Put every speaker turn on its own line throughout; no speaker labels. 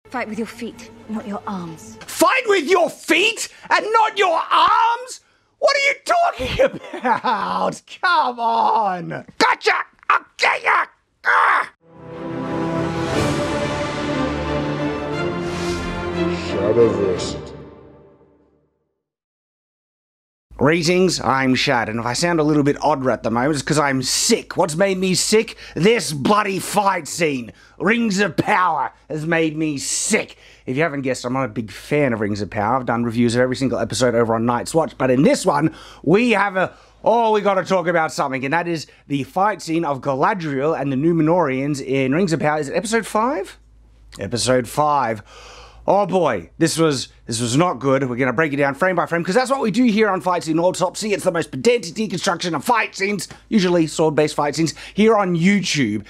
Fight with your feet, not your arms.
Fight with your feet and not your arms? What are you talking about? Come on. Gotcha! I'll get ya! Ah!
Shadowverse.
Greetings, I'm Shad, and if I sound a little bit odd at the moment, it's because I'm sick. What's made me sick? This bloody fight scene. Rings of Power has made me sick. If you haven't guessed, I'm not a big fan of Rings of Power. I've done reviews of every single episode over on Night's Watch, but in this one, we gotta talk about something, and that is the fight scene of Galadriel and the Numenorians in Rings of Power. Is it episode 5? Episode 5. Oh boy, this was not good. We're going to break it down frame by frame, because that's what we do here on Fight Scene Autopsy. It's the most pedantic deconstruction of fight scenes, usually sword-based fight scenes, here on YouTube.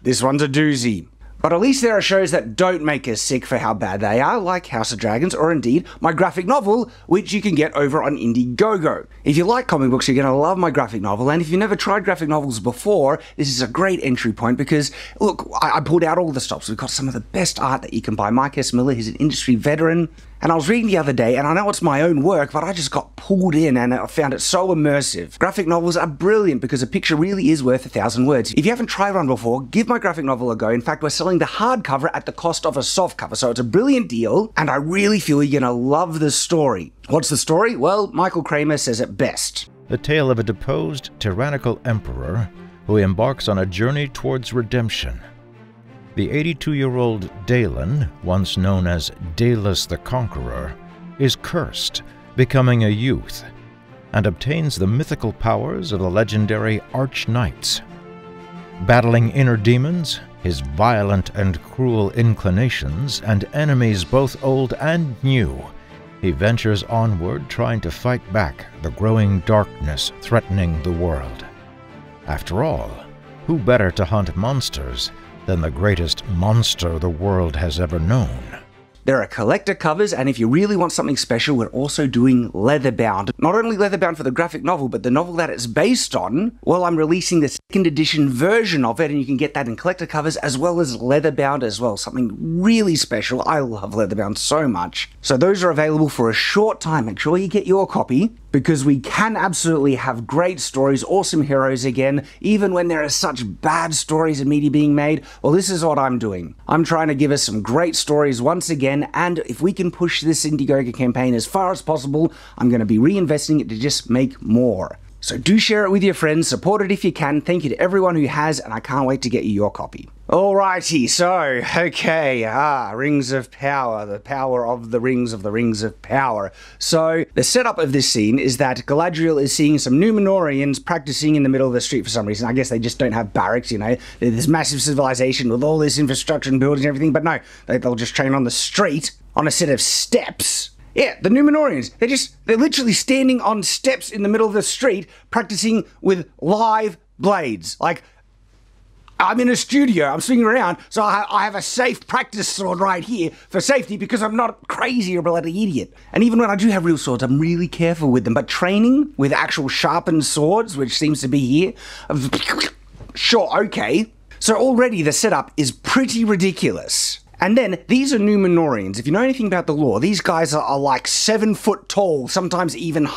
This one's a doozy. But at least there are shows that don't make us sick for how bad they are, like House of Dragons, or indeed my graphic novel, which you can get over on Indiegogo. If you like comic books, you're going to love my graphic novel, and if you've never tried graphic novels before, this is a great entry point because, look, I pulled out all the stops. We've got some of the best art that you can buy. Mike S. Miller, he's an industry veteran. And I was reading the other day, and I know it's my own work, but I just got pulled in and I found it so immersive. Graphic novels are brilliant because a picture really is worth 1,000 words. If you haven't tried one before, give my graphic novel a go. In fact, we're selling the hardcover at the cost of a softcover, so it's a brilliant deal, and I really feel you're gonna love the story. What's the story? Well, Michael Kramer says it best.
The tale of a deposed, tyrannical emperor who embarks on a journey towards redemption. The 82-year-old Dalen, once known as Dalus the Conqueror, is cursed, becoming a youth, and obtains the mythical powers of the legendary Arch-Knights. Battling inner demons, his violent and cruel inclinations, and enemies both old and new, he ventures onward trying to fight back the growing darkness threatening the world. After all, who better to hunt monsters than the greatest monster the world has ever known?
There are collector covers, and if you really want something special, we're also doing leatherbound. Not only leatherbound for the graphic novel, but the novel that it's based on, well, I'm releasing the second edition version of it, and you can get that in collector covers as well as leatherbound as well. Something really special. I love leatherbound so much. So those are available for a short time. Make sure you get your copy, because we can absolutely have great stories, awesome heroes again, even when there are such bad stories and media being made. Well, this is what I'm doing. I'm trying to give us some great stories once again, and if we can push this Indiegogo campaign as far as possible, I'm going to be reinvesting it to just make more. So do share it with your friends, support it if you can. Thank you to everyone who has, and I can't wait to get you your copy. Alrighty, so, okay, Rings of Power, the power of the Rings of Power. So, the setup of this scene is that Galadriel is seeing some Numenorians practicing in the middle of the street for some reason. I guess they just don't have barracks, you know, they're this massive civilization with all this infrastructure and buildings and everything, but no, they'll just train on the street, on a set of steps. Yeah, the Numenorians, they're literally standing on steps in the middle of the street practicing with live blades. Like, I'm in a studio, I'm swinging around, so I have a safe practice sword right here for safety because I'm not crazy or a bloody idiot. And even when I do have real swords, I'm really careful with them. But training with actual sharpened swords, which seems to be here, sure, okay. So already the setup is pretty ridiculous. And then, these are Numenorians. If you know anything about the lore, these guys are like 7 foot tall, sometimes even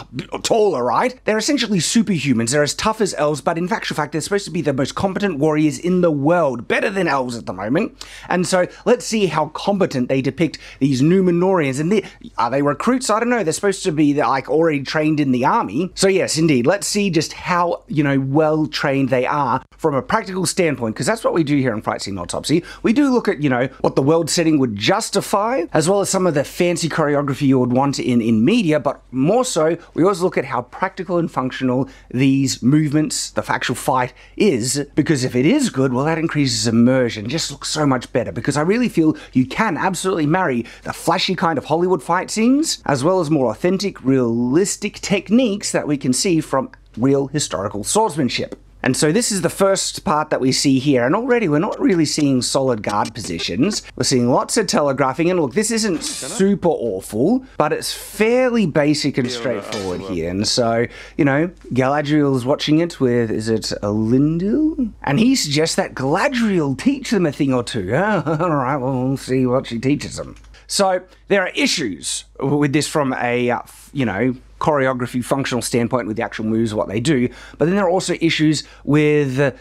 taller, right? They're essentially superhumans. They're as tough as elves, but in actual fact, they're supposed to be the most competent warriors in the world. Better than elves at the moment. And so, let's see how competent they depict these Numenorians. And are they recruits? I don't know. They're supposed to be like already trained in the army. So yes, indeed. Let's see just how, you know, well trained they are from a practical standpoint, because that's what we do here on Fight Scene Autopsy. We do look at, you know, what the world setting would justify, as well as some of the fancy choreography you would want in media, but more so, we always look at how practical and functional these movements, the actual fight is, because if it is good, well, that increases immersion. It just looks so much better, because I really feel you can absolutely marry the flashy kind of Hollywood fight scenes, as well as more authentic, realistic techniques that we can see from real historical swordsmanship. And so this is the first part that we see here, and already we're not really seeing solid guard positions. We're seeing lots of telegraphing, and look, this isn't super awful, but it's fairly basic and straightforward here. And so, you know, Galadriel's watching it with, is it Elendil? And he suggests that Galadriel teach them a thing or two. Alright, well, we'll see what she teaches them. So there are issues with this from a, you know, choreography, functional standpoint with the actual moves, what they do. But then there are also issues with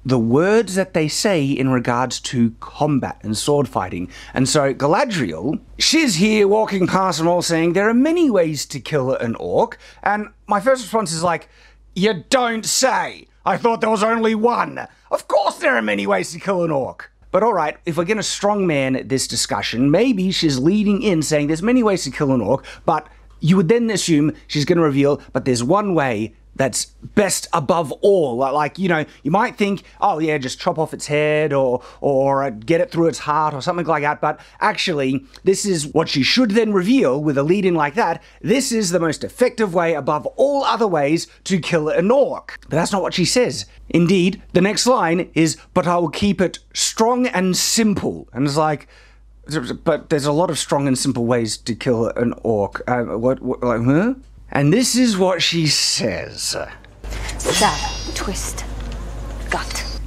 the words that they say in regards to combat and sword fighting. And so Galadriel, she's here walking past them all saying, there are many ways to kill an orc. And my first response is like, you don't say. I thought there was only one. Of course there are many ways to kill an orc. But alright, if we're going to strongman this discussion, maybe she's leading in saying there's many ways to kill an orc, but you would then assume she's going to reveal, but there's one way that's best above all. Like, you know, you might think, oh yeah, just chop off its head or get it through its heart or something like that. But actually, this is what she should then reveal with a lead in like that. This is the most effective way above all other ways to kill an orc. But that's not what she says. Indeed, the next line is, but I will keep it strong and simple. And it's like, but there's a lot of strong and simple ways to kill an orc. What like, huh? And this is what she says.
Stab, twist, gut.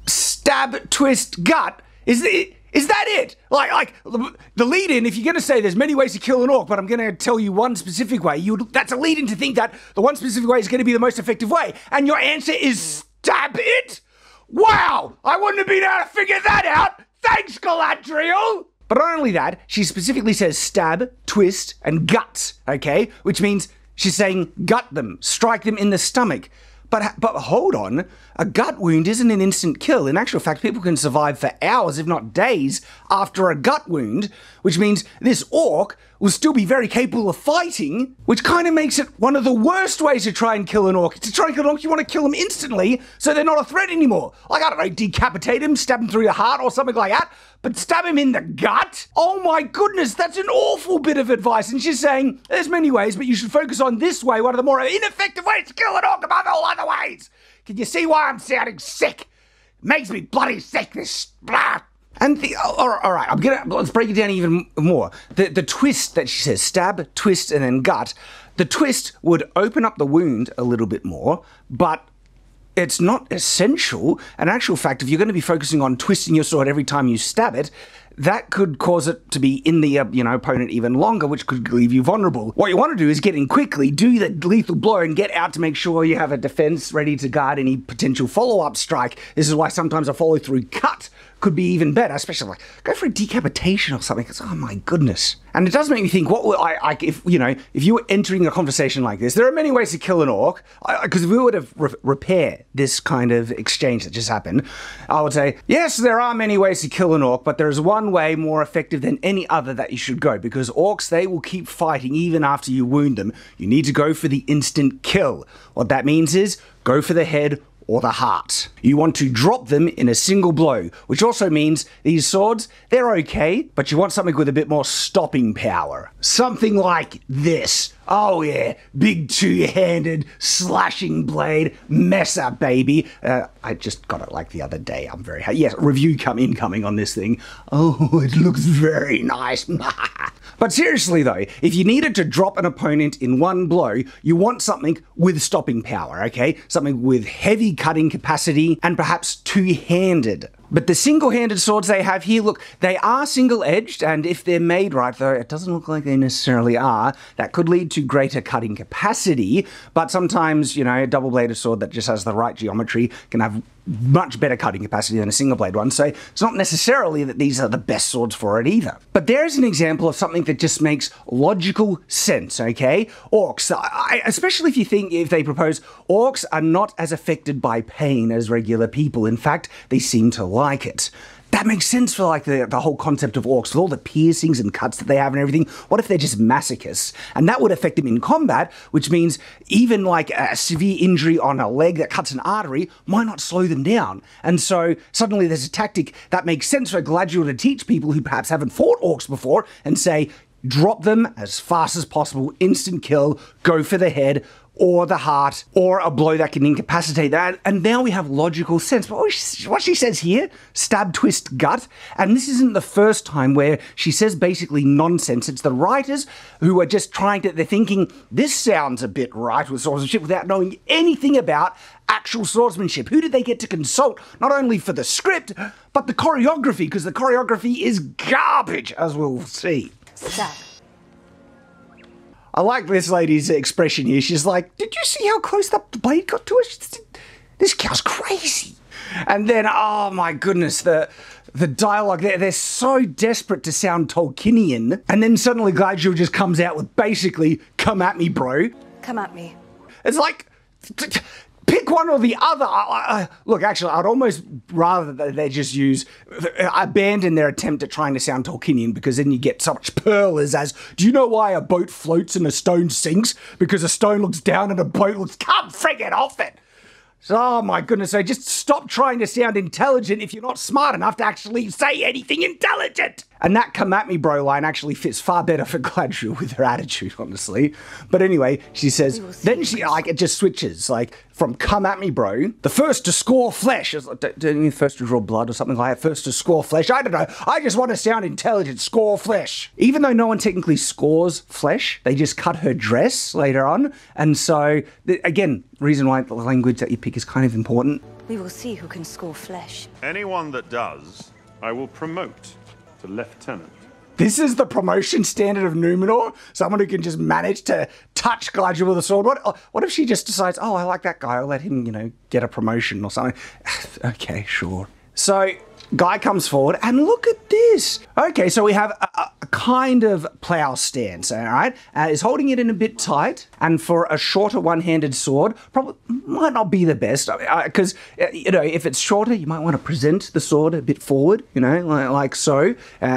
Stab, twist, gut? Is that it? Like the lead-in, if you're going to say there's many ways to kill an orc, but I'm going to tell you one specific way, that's a lead-in to think that the one specific way is going to be the most effective way. And your answer is stab it? Wow! I wouldn't have been able to figure that out! Thanks, Galadriel! But not only that, she specifically says stab, twist, and gut, okay? Which means she's saying gut them, strike them in the stomach. But hold on, a gut wound isn't an instant kill. In actual fact, people can survive for hours, if not days, after a gut wound, which means this orc will still be very capable of fighting, which kind of makes it one of the worst ways to try and kill an orc. To try and kill an orc, you want to kill them instantly, so they're not a threat anymore. Like, I don't know, decapitate him, stab him through the heart or something like that, but stab him in the gut? Oh my goodness, that's an awful bit of advice. And she's saying, there's many ways, but you should focus on this way, one of the more ineffective ways to kill an orc above all other ways. Can you see why I'm sounding sick? It makes me bloody sick, this blah. And all right, let's break it down even more. The twist that she says, stab, twist, and then gut. The twist would open up the wound a little bit more, but it's not essential. In actual fact, if you're going to be focusing on twisting your sword every time you stab it, that could cause it to be in the opponent even longer, which could leave you vulnerable. What you want to do is get in quickly, do the lethal blow, and get out to make sure you have a defense ready to guard any potential follow-up strike. This is why sometimes a follow-through cut could be even better, especially like, go for a decapitation or something. It's, oh my goodness. And it does make me think, what would if you were entering a conversation like this, there are many ways to kill an orc, because if we were to repair this kind of exchange that just happened, I would say, yes, there are many ways to kill an orc, but there's one way more effective than any other that you should go, because orcs, they will keep fighting even after you wound them. You need to go for the instant kill. What that means is, go for the head or the heart. You want to drop them in a single blow, which also means these swords, they're okay, but you want something with a bit more stopping power. Something like this. Oh yeah, big two-handed slashing blade, mess up, baby. I just got it like the other day. I'm very happy. Yes, review incoming on this thing. Oh, it looks very nice. But seriously though, if you needed to drop an opponent in one blow, you want something with stopping power, okay? Something with heavy cutting capacity and perhaps two-handed. But the single-handed swords they have here, look, they are single-edged, and if they're made right, though it doesn't look like they necessarily are, that could lead to greater cutting capacity, but sometimes, a double-bladed sword that just has the right geometry can have much better cutting capacity than a single-blade one, so it's not necessarily that these are the best swords for it either. But there's an example of something that just makes logical sense, okay? Orcs, especially if they propose, orcs are not as affected by pain as regular people. In fact, they seem to like it. That makes sense for like the whole concept of orcs, with all the piercings and cuts that they have and everything. What if they're just masochists? And that would affect them in combat, which means even like a severe injury on a leg that cuts an artery might not slow them down. And so suddenly there's a tactic that makes sense for Galadriel to teach people who perhaps haven't fought orcs before and say, drop them as fast as possible, instant kill, go for the head, or the heart, or a blow that can incapacitate that. And now we have logical sense. But what she says here, stab, twist, gut, and this isn't the first time where she says basically nonsense. It's the writers who are just they're thinking, this sounds a bit right with swordsmanship without knowing anything about actual swordsmanship. Who did they get to consult? Not only for the script, but the choreography, because the choreography is garbage, as we'll see.
Stab.
I like this lady's expression here. She's like, did you see how close the blade got to us? This cow's crazy. And then, oh my goodness, the dialogue there, they're so desperate to sound Tolkienian. And then suddenly Galadriel just comes out with basically, come at me, bro.
Come at me.
It's like, pick one or the other. Look, actually, I'd almost rather that they just abandon their attempt at trying to sound Tolkienian, because then you get such pearlers as, do you know why a boat floats and a stone sinks? Because a stone looks down and a boat looks, come friggin' off it. So, oh my goodness, so just stop trying to sound intelligent if you're not smart enough to actually say anything intelligent. And that come at me bro line actually fits far better for Galadriel with her attitude, honestly. But anyway, she says, then she, like, it just switches, like, from come at me bro, the first to score flesh, don't you mean first to draw blood or something like that, first to score flesh, I don't know, I just want to sound intelligent, score flesh. Even though no one technically scores flesh, they just cut her dress later on, and so, again, reason why the language that you pick is kind of important.
We will see who can score flesh.
Anyone that does, I will promote to lieutenant.
This is the promotion standard of Numenor? Someone who can just manage to touch Galadriel with a sword? What if she just decides, oh, I like that guy, I'll let him, get a promotion or something? Okay, sure. So, guy comes forward, and look at this. Okay, so we have a kind of plow stance, all right? Is holding it in a bit tight, and for a shorter one-handed sword, probably might not be the best, because, if it's shorter, you might want to present the sword a bit forward, like so.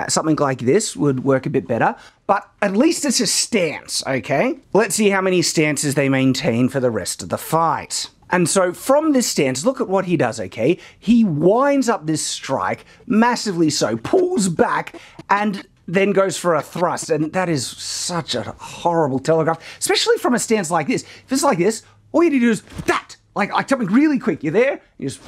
Something like this would work a bit better. But at least it's a stance, okay? Let's see how many stances they maintain for the rest of the fight. And so from this stance, look at what he does, okay? He winds up this strike, massively so, pulls back, and then goes for a thrust. And that is such a horrible telegraph, especially from a stance like this. If it's like this, all you need to do is that, like something really quick. You're there, you just,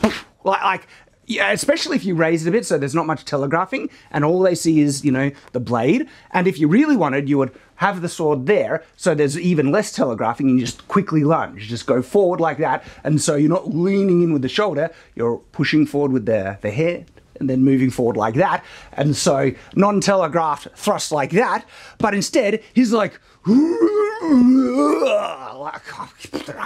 yeah, especially if you raise it a bit so there's not much telegraphing and all they see is, the blade. And if you really wanted, you would have the sword there so there's even less telegraphing and you just quickly lunge. You just go forward like that. And so you're not leaning in with the shoulder, you're pushing forward with the head and then moving forward like that. And so non-telegraphed thrust like that. But instead, he's like,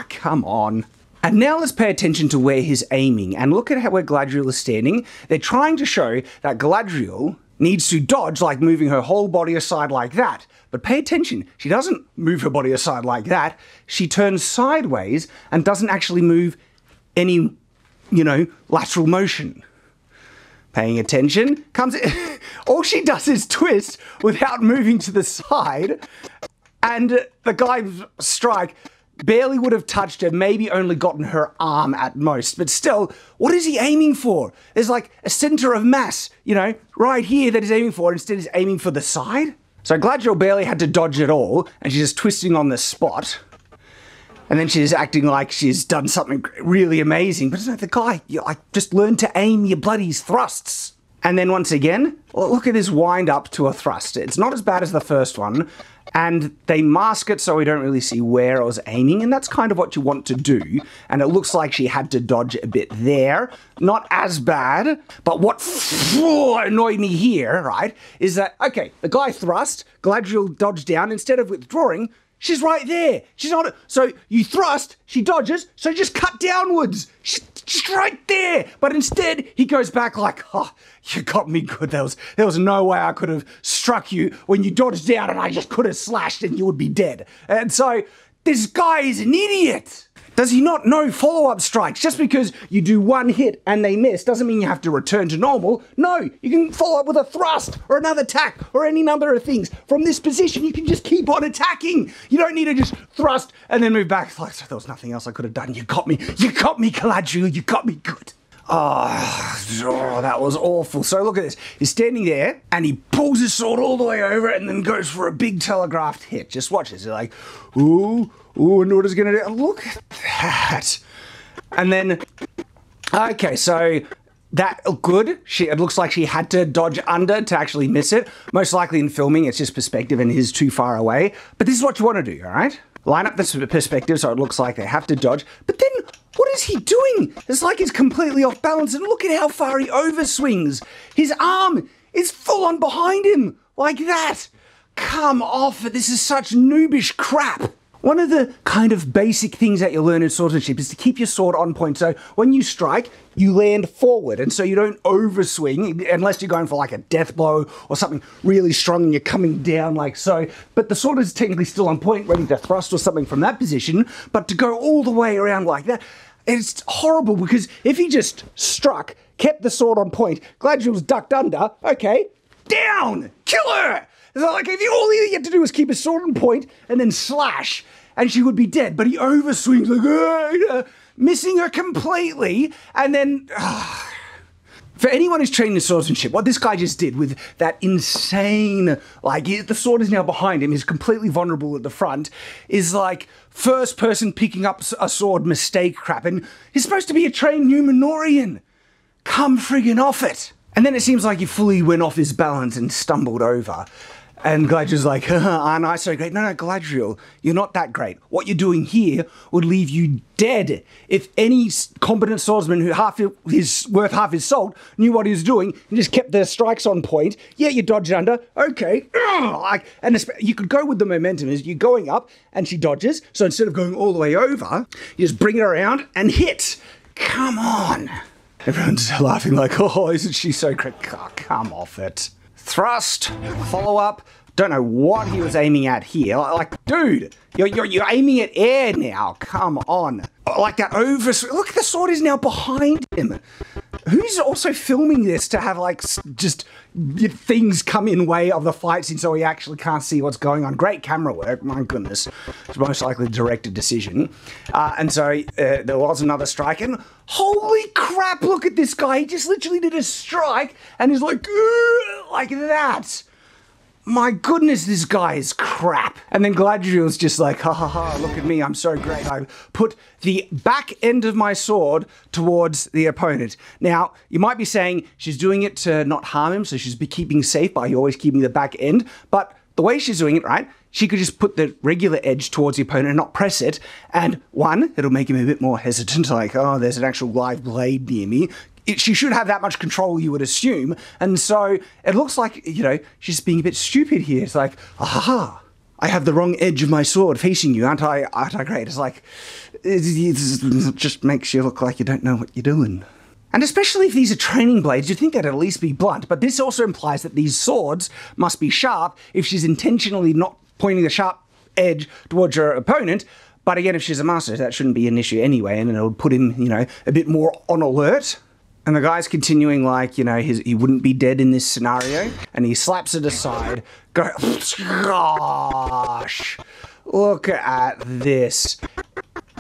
come on. And now let's pay attention to where he's aiming, and look at where Galadriel is standing. They're trying to show that Galadriel needs to dodge, like moving her whole body aside like that. But pay attention, she doesn't move her body aside like that. She turns sideways and doesn't actually move any, lateral motion. Paying attention, all she does is twist without moving to the side, and the guy's strike barely would have touched her, maybe only gotten her arm at most. But still, what is he aiming for? There's like a center of mass, right here that he's aiming for. Instead, he's aiming for the side. So Galadriel barely had to dodge at all, and she's just twisting on the spot. And then she's acting like she's done something really amazing. But the guy, just learn to aim your bloody thrusts. And then once again, look at this wind up to a thrust. It's not as bad as the first one. And they mask it so we don't really see where I was aiming, and that's kind of what you want to do. And it looks like she had to dodge a bit there. Not as bad, but what annoyed me here, right, is that, okay, the guy thrust, Galadriel dodged down, instead of withdrawing, she's right there. She's not, so you thrust, she dodges, so just cut downwards. She's right there. But instead, he goes back like, oh, you got me good. There was no way I could have struck you when you dodged down and I just could have slashed and you would be dead. And so, this guy is an idiot. Does he not know follow-up strikes? Just because you do one hit and they miss doesn't mean you have to return to normal. No, you can follow up with a thrust or another attack or any number of things. From this position, you can just keep on attacking. You don't need to just thrust and then move back. Like, there was nothing else I could have done. You got me, Galadriel, you got me good. Oh, that was awful. So look at this. He's standing there, and he pulls his sword all the way over and then goes for a big telegraphed hit. Just watch this. He's like, ooh, wonder what he's going to do. Look at that. And then, okay, so that looked good. It looks like she had to dodge under to actually miss it. Most likely in filming, it's just perspective and he's too far away. But this is what you want to do, all right? Line up the perspective so it looks like they have to dodge. But then, what is he doing? It's like he's completely off balance, and look at how far he overswings. His arm is full on behind him, like that. Come off it. This is such noobish crap. One of the kind of basic things that you learn in swordsmanship is to keep your sword on point. So when you strike, you land forward, and so you don't overswing unless you're going for like a death blow or something really strong and you're coming down like so. But the sword is technically still on point, ready to thrust or something from that position, but to go all the way around like that, it's horrible, because if he just struck, kept the sword on point, Galadriel's ducked under, okay, down, kill her! It's like if all he had to do was keep his sword on point and then slash, and she would be dead. But he overswings, like, missing her completely, and then... For anyone who's trained in swordsmanship, what this guy just did with that insane, like, the sword is now behind him, he's completely vulnerable at the front, is like first person picking up a sword mistake crap, and he's supposed to be a trained Numenorian. Come friggin' off it. And then it seems like he fully went off his balance and stumbled over. And Galadriel's like, aren't I so great? No, Galadriel, you're not that great. What you're doing here would leave you dead. If any competent swordsman who worth half his salt knew what he was doing and just kept their strikes on point, yeah, you dodged under, okay. And you could go with the momentum as you're going up and she dodges. So instead of going all the way over, you just bring it around and hit. Come on. Everyone's laughing like, oh, isn't she so great? Oh, come off it. Thrust, follow up. Don't know what he was aiming at here. Like, dude, you're aiming at air now. Come on. Like that look, the sword is now behind him. Who's also filming this to have like just things come in way of the fight scene so he actually can't see what's going on? Great camera work, my goodness. It's most likely a directed decision. And so there was another strike, and holy crap, look at this guy. He just literally did a strike and he's like that. My goodness, this guy is crap. And then Galadriel's just like, ha ha ha, look at me, I'm so great. I put the back end of my sword towards the opponent. Now, you might be saying she's doing it to not harm him, so she's keeping safe by always keeping the back end. But the way she's doing it, right, she could just put the regular edge towards the opponent and not press it. And one, it'll make him a bit more hesitant, like, oh, there's an actual live blade near me. She should have that much control, you would assume. And so it looks like, you know, she's being a bit stupid here. It's like, aha, I have the wrong edge of my sword facing you. Aren't I great? It's like, it just makes you look like you don't know what you're doing. And especially if these are training blades, you'd think they'd at least be blunt. But this also implies that these swords must be sharp if she's intentionally not pointing the sharp edge towards her opponent. But again, if she's a master, that shouldn't be an issue anyway. And it'll put him, you know, a bit more on alert. And the guy's continuing like, you know, he wouldn't be dead in this scenario. And he slaps it aside. Gosh, look at this.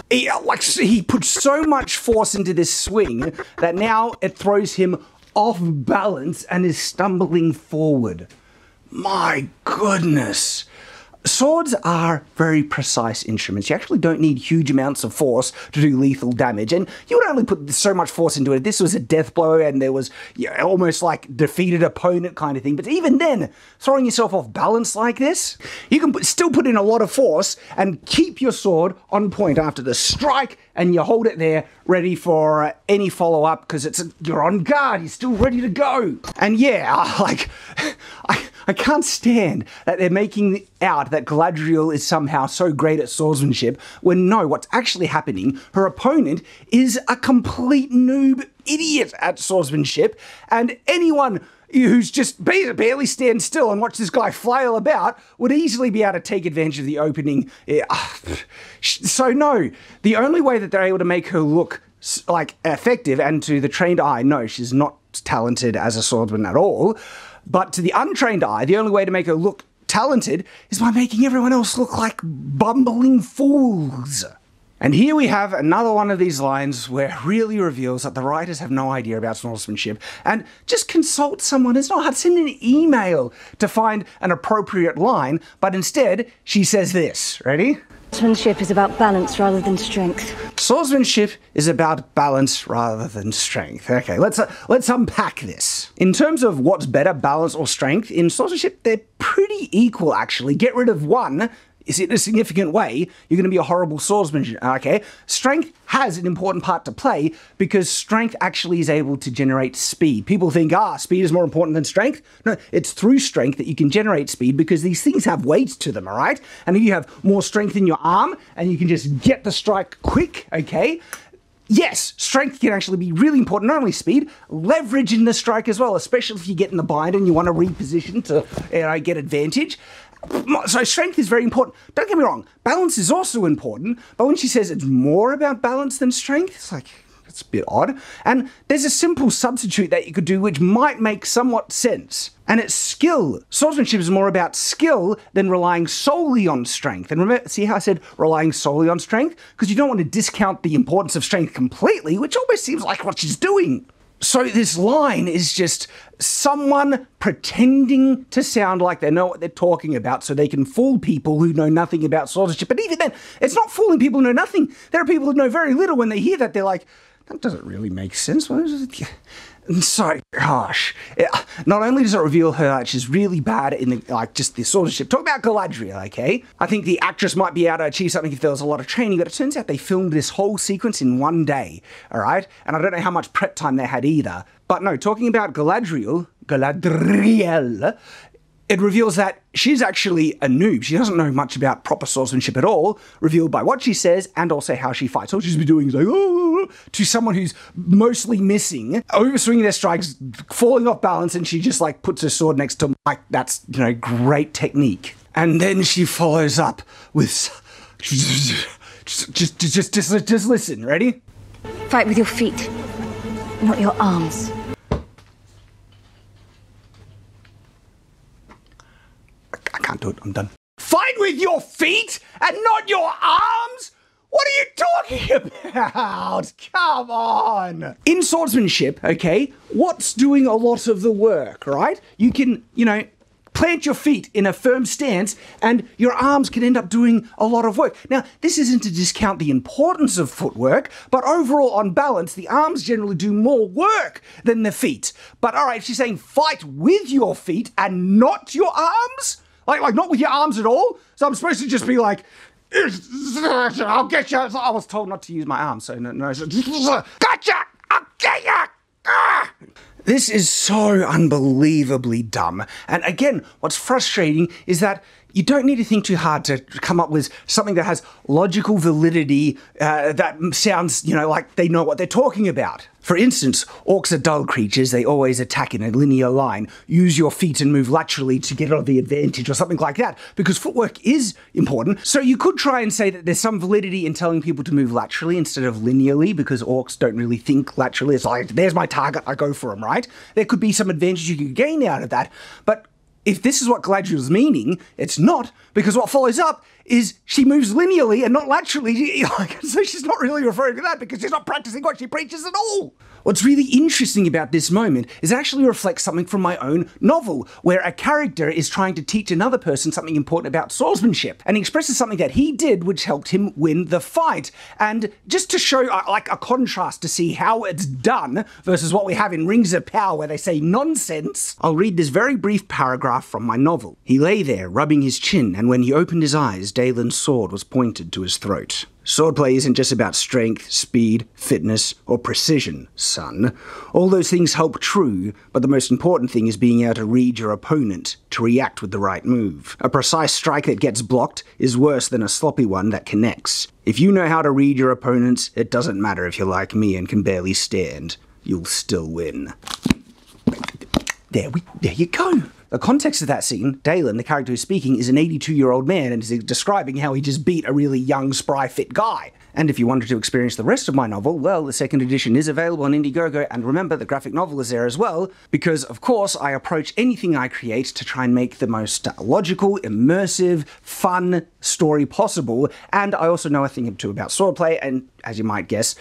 He put so much force into this swing that now it throws him off balance and is stumbling forward. My goodness. Swords are very precise instruments. You actually don't need huge amounts of force to do lethal damage, and you would only put so much force into it. This was a death blow, and there was almost like defeated opponent kind of thing. But even then, throwing yourself off balance like this, you can still put in a lot of force and keep your sword on point after the strike, and you hold it there ready for any follow-up because you're on guard. You're still ready to go. And yeah, like I can't stand that they're making out that Galadriel is somehow so great at swordsmanship when no, what's actually happening, her opponent is a complete noob idiot at swordsmanship, and anyone who's just barely stand still and watch this guy flail about would easily be able to take advantage of the opening. So no, the only way that they're able to make her look like effective, and to the trained eye, no, she's not talented as a swordsman at all. But to the untrained eye, the only way to make her look talented is by making everyone else look like bumbling fools. And here we have another one of these lines where it really reveals that the writers have no idea about swordsmanship and just consult someone. It's not hard to send an email to find an appropriate line, but instead she says this. Ready?
Swordsmanship is about balance rather than strength.
Swordsmanship is about balance rather than strength. Okay, let's unpack this. In terms of what's better, balance or strength, in swordsmanship they're pretty equal actually. Get rid of one, is it a significant way, you're going to be a horrible swordsman, okay? Strength has an important part to play because strength actually is able to generate speed. People think, speed is more important than strength. No, it's through strength that you can generate speed because these things have weights to them, all right? And if you have more strength in your arm and you can just get the strike quick, okay? Yes, strength can actually be really important, not only speed, leverage in the strike as well, especially if you get in the bind and you want to reposition to get advantage. So strength is very important. Don't get me wrong, balance is also important, but when she says it's more about balance than strength, it's like, it's a bit odd. And there's a simple substitute that you could do which might make somewhat sense. And it's skill. Swordsmanship is more about skill than relying solely on strength. And remember, see how I said relying solely on strength? Because you don't want to discount the importance of strength completely, which almost seems like what she's doing. So this line is just someone pretending to sound like they know what they're talking about so they can fool people who know nothing about swordsmanship. But even then, it's not fooling people who know nothing. There are people who know very little. When they hear that, they're like, that doesn't really make sense. What is it? And so, gosh, not only does it reveal her that she's really bad in just the swordsmanship. Talk about Galadriel, okay? I think the actress might be able to achieve something if there was a lot of training, but it turns out they filmed this whole sequence in one day, all right? And I don't know how much prep time they had either. But no, talking about Galadriel, it reveals that she's actually a noob. She doesn't know much about proper swordsmanship at all, revealed by what she says and also how she fights. All she's been doing is like, to someone who's mostly missing, overswinging their strikes, falling off balance, and she just like puts her sword next to him. Like, that's, great technique. And then she follows up with, just listen, ready?
Fight with your feet, not your arms.
I can't do it, I'm done. Fight with your feet and not your arms? What are you talking about? Come on. In swordsmanship, okay, what's doing a lot of the work, right? You can, plant your feet in a firm stance and your arms can end up doing a lot of work. Now, this isn't to discount the importance of footwork, but overall on balance, the arms generally do more work than the feet. But all right, she's saying fight with your feet and not your arms? Like not with your arms at all? So I'm supposed to just be like, I'll get you. I was told not to use my arms, so no. Gotcha! I'll get you! Ah! This is so unbelievably dumb. And again, what's frustrating is that you don't need to think too hard to come up with something that has logical validity that sounds, like they know what they're talking about. For instance, orcs are dull creatures. They always attack in a linear line. Use your feet and move laterally to get the advantage or something like that, because footwork is important. So you could try and say that there's some validity in telling people to move laterally instead of linearly, because orcs don't really think laterally. It's like, there's my target, I go for him, right? There could be some advantage you could gain out of that, but if this is what Galadriel's meaning, it's not, because what follows up is she moves linearly and not laterally. So she's not really referring to that because she's not practicing what she preaches at all. What's really interesting about this moment is it actually reflects something from my own novel, where a character is trying to teach another person something important about swordsmanship, and he expresses something that he did which helped him win the fight. And just to show like a contrast to see how it's done versus what we have in Rings of Power where they say nonsense, I'll read this very brief paragraph from my novel. He lay there, rubbing his chin, and when he opened his eyes, Dalen's sword was pointed to his throat. Swordplay isn't just about strength, speed, fitness, or precision, son. All those things help true, but the most important thing is being able to read your opponent, to react with the right move. A precise strike that gets blocked is worse than a sloppy one that connects. If you know how to read your opponents, it doesn't matter if you're like me and can barely stand. You'll still win. There you go. The context of that scene, Dalen, the character who's speaking, is an 82-year-old man and is describing how he just beat a really young, spry, fit guy. And if you wanted to experience the rest of my novel, well, the second edition is available on Indiegogo, and remember, the graphic novel is there as well, because, of course, I approach anything I create to try and make the most logical, immersive, fun story possible, and I also know a thing or two about swordplay, and, as you might guess,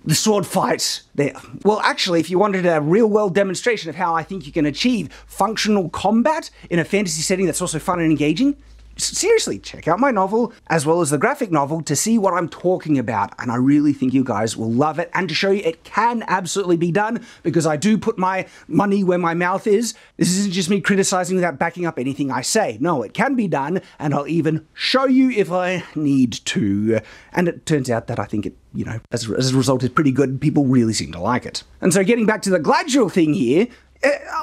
the sword fights there. Well, actually, if you wanted a real-world demonstration of how I think you can achieve functional combat in a fantasy setting that's also fun and engaging, seriously, check out my novel, as well as the graphic novel, to see what I'm talking about, and I really think you guys will love it, and to show you it can absolutely be done, because I do put my money where my mouth is. This isn't just me criticizing without backing up anything I say. No, it can be done, and I'll even show you if I need to. And it turns out that I think it, you know, as a result, is pretty good. People really seem to like it. And so getting back to the Galadriel thing here,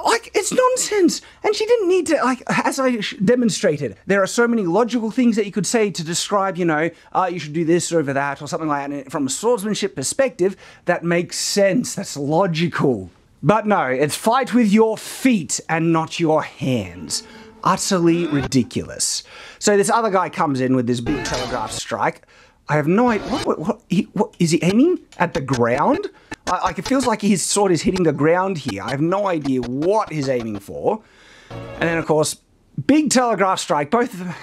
like, it's nonsense, and she didn't need to, like, as I demonstrated, there are so many logical things that you could say to describe, you know, you should do this over that, or something like that, and from a swordsmanship perspective, that makes sense, that's logical. But no, it's fight with your feet and not your hands. Utterly ridiculous. So this other guy comes in with this big telegraph strike. I have no idea, what is he aiming at the ground? Like, it feels like his sword is hitting the ground here. I have no idea what he's aiming for. And then, of course, big telegraph strike, both of them.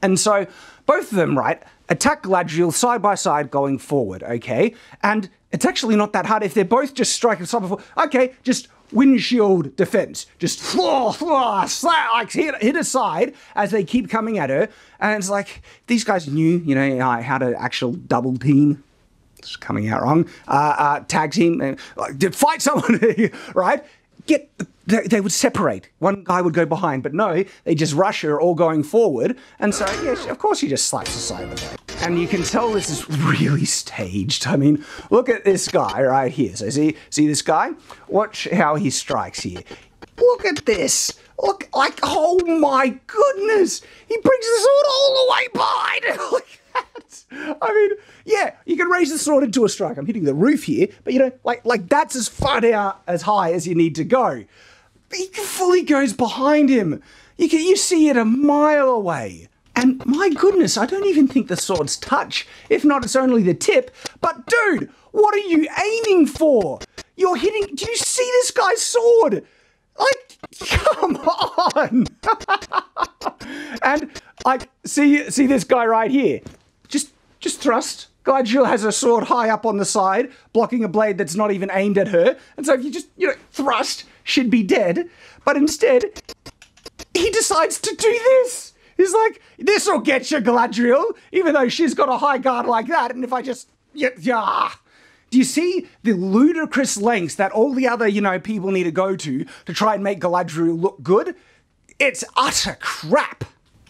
And so, both of them, right, attack Galadriel side by side going forward, okay? And it's actually not that hard if they're both just striking side before. Okay, just windshield defense. Just like hit aside as they keep coming at her. And it's like, these guys knew, you know, how to actual double team. It's coming out wrong. Tag team, fight someone, right? They would separate. One guy would go behind, but no, they just rush her all going forward. And so, yes, of course she just slaps aside the blade. And you can tell this is really staged. I mean, look at this guy right here. So see this guy? Watch how he strikes here. Look at this. Look, like, oh my goodness. He brings the sword all the way behind him. Like that. I mean, yeah, you can raise the sword into a strike. I'm hitting the roof here, but you know, like that's as far down, as high as you need to go. He fully goes behind him. You see it a mile away. And my goodness, I don't even think the swords touch. If not, it's only the tip. But dude, what are you aiming for? You're hitting, do you see this guy's sword? Like, come on. And like, see this guy right here. Just thrust. Galadriel has her sword high up on the side, blocking a blade that's not even aimed at her. And so if you just, you know, thrust, she'd be dead. But instead, he decides to do this. He's like, this'll get you, Galadriel, even though she's got a high guard like that. And if I just, yeah. Do you see the ludicrous lengths that all the other, you know, people need to go to try and make Galadriel look good? It's utter crap.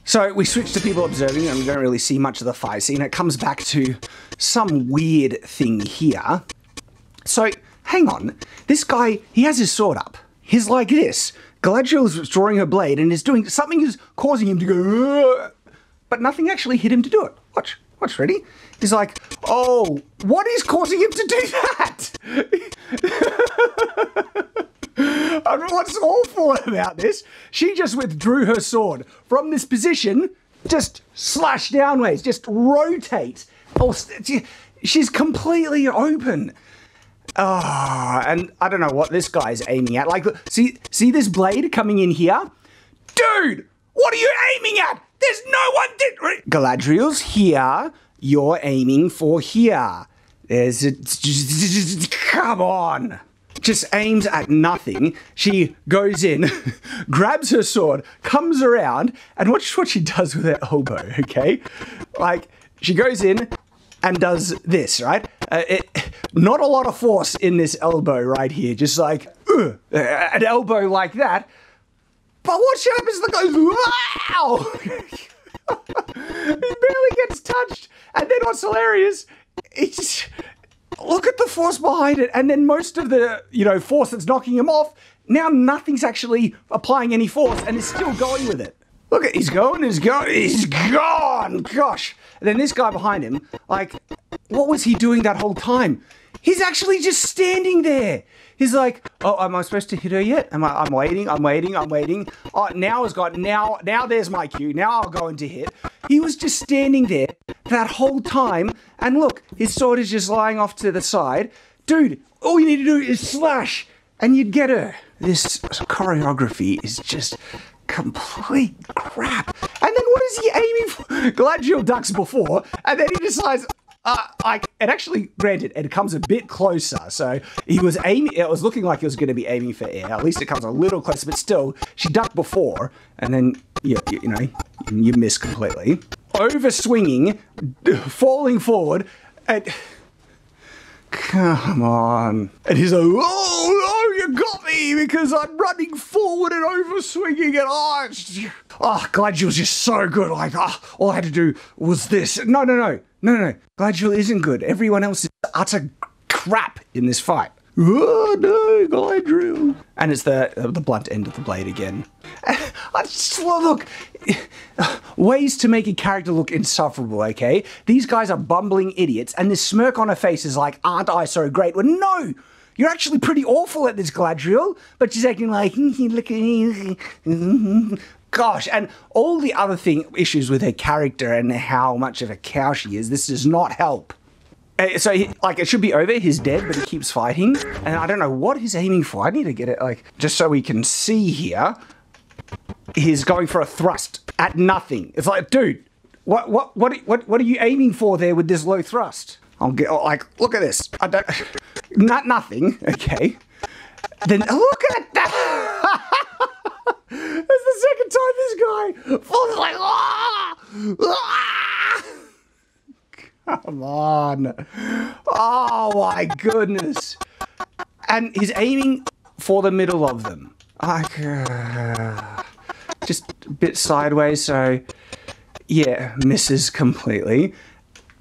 So we switch to people observing, and we don't really see much of the fight scene. It comes back to some weird thing here. So, hang on. This guy, he has his sword up. He's like this. Galadriel is drawing her blade and is doing, something is causing him to go, but nothing actually hit him to do it. Watch, ready? He's like, oh, what is causing him to do that? I don't know what's awful about this. She just withdrew her sword from this position, just slash downwards, just rotate. Oh, she's completely open. And I don't know what this guy's aiming at. Like, see this blade coming in here? Dude, what are you aiming at? There's no one Galadriel's here. You're aiming for here. Come on. Just aims at nothing. She goes in, grabs her sword, comes around, and watch what she does with her elbow, okay? Like, she goes in and does this, right? Not a lot of force in this elbow right here, just like, an elbow like that. But what happens? The guy, wow! He barely gets touched. And then what's hilarious, it's, look at the force behind it. And then most of the, you know, force that's knocking him off, now nothing's actually applying any force and is still going with it. Look at, he's gone. Gosh. And then this guy behind him, like, what was he doing that whole time? He's actually just standing there. He's like, oh, am I supposed to hit her yet? I'm waiting. Oh, now it's got, now there's my cue. Now I'll go into hit. He was just standing there, that whole time. And look, his sword is just lying off to the side. Dude, all you need to do is slash, and you'd get her. This choreography is just complete crap. And then what is he aiming for? Galadriel ducks before, and then he decides, and actually, granted, it comes a bit closer. So he was aiming, it was looking like he was going to be aiming for air. At least it comes a little closer, but still, she ducked before, and then, you know, you miss completely. Over swinging, falling forward, and come on. And he's like, oh, no, you got me because I'm running forward and over swinging, and Galadriel's just so good. Like, all I had to do was this. No. Galadriel isn't good. Everyone else is utter crap in this fight. Oh no, Galadriel. And it's the blunt end of the blade again. Look, ways to make a character look insufferable, okay? These guys are bumbling idiots, and this smirk on her face is like, aren't I so great? Well, no! You're actually pretty awful at this, Galadriel, but she's acting like, look at me. Gosh, and all the other issues with her character and how much of a cow she is, this does not help. So, it should be over, he's dead, but he keeps fighting, and I don't know what he's aiming for. I need to get it, just so we can see here. He's going for a thrust at nothing. It's like, dude, what are you aiming for there with this low thrust? I'll get, look at this. Nothing, okay. Then, look at that! That's the second time this guy falls like, come on. Oh my goodness. And he's aiming for the middle of them. Just a bit sideways, so yeah, misses completely.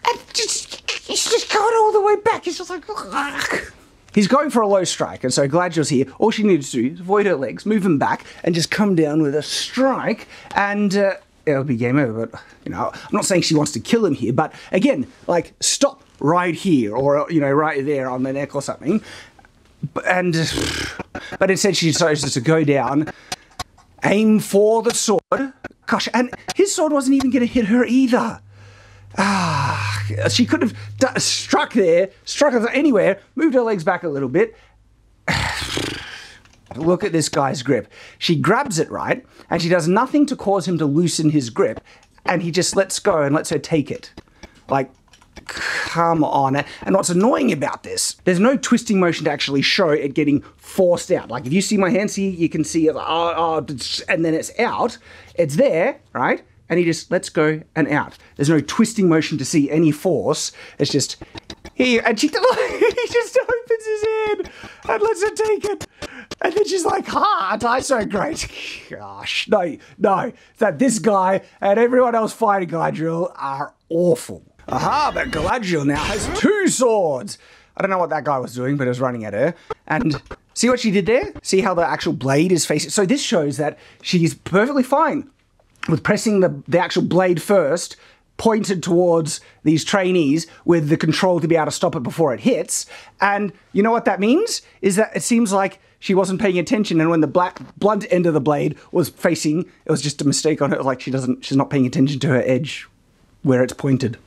And he's just going all the way back. He's just like, he's going for a low strike, and so Galadriel's here. All she needs to do is avoid her legs, move them back, and just come down with a strike, and it'll be game over. But, I'm not saying she wants to kill him here, but again, stop right here, or, right there on the neck or something. But instead she chooses to go down, aim for the sword. Gosh, and his sword wasn't even going to hit her either. She could have struck her anywhere, moved her legs back a little bit. Look at this guy's grip. She grabs it, right? And she does nothing to cause him to loosen his grip, and he just lets go and lets her take it. Come on. And what's annoying about this, there's no twisting motion to actually show it getting forced out. If you see my hand, you can see it, and then it's out. It's there, right? And he just lets go and out. There's no twisting motion to see any force. It's just here, and he just opens his hand and lets her take it. And then she's like, aren't I so great? Gosh, no. That this guy and everyone else fighting Galadriel are awful. Aha, but Galadriel now has 2 swords. I don't know what that guy was doing, but he was running at her. And see what she did there? See how the actual blade is facing? So this shows that she's perfectly fine with pressing the actual blade first, pointed towards these trainees with the control to be able to stop it before it hits. And you know what that means? Is that it seems like she wasn't paying attention, and when the blunt end of the blade was facing, it was just a mistake on her, she's not paying attention to her edge where it's pointed.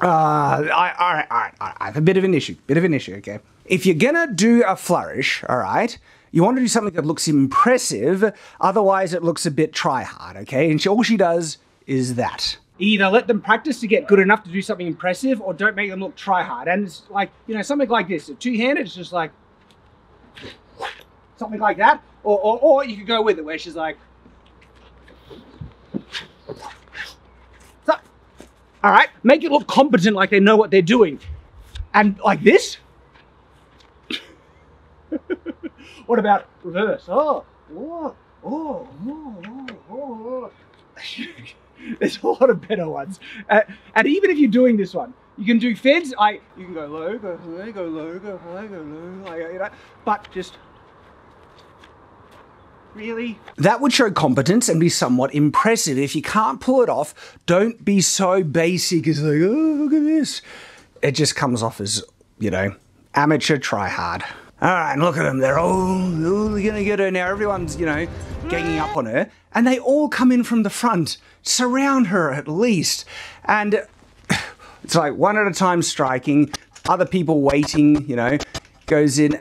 All right. A bit of an issue, okay? If you're gonna do a flourish, all right, you want to do something that looks impressive, otherwise it looks a bit try-hard, okay? And all she does is that. Either let them practice to get good enough to do something impressive, or don't make them look try-hard. And it's something like this, a two-handed, it's just like, something like that, or you could go with it, where she's like, all right, make it look competent, like they know what they're doing. And like this. What about reverse? There's a lot of better ones. And even if you're doing this one, you can do feds. You can go low, go high, go low, go high, go low, but just... Really? That would show competence and be somewhat impressive. If you can't pull it off, don't be so basic as oh, look at this. It just comes off as, amateur try hard. All right, and look at them. They're all gonna get her now. Everyone's, ganging up on her. And they all come in from the front, surround her at least. And It's like one at a time striking, other people waiting, you know, goes in.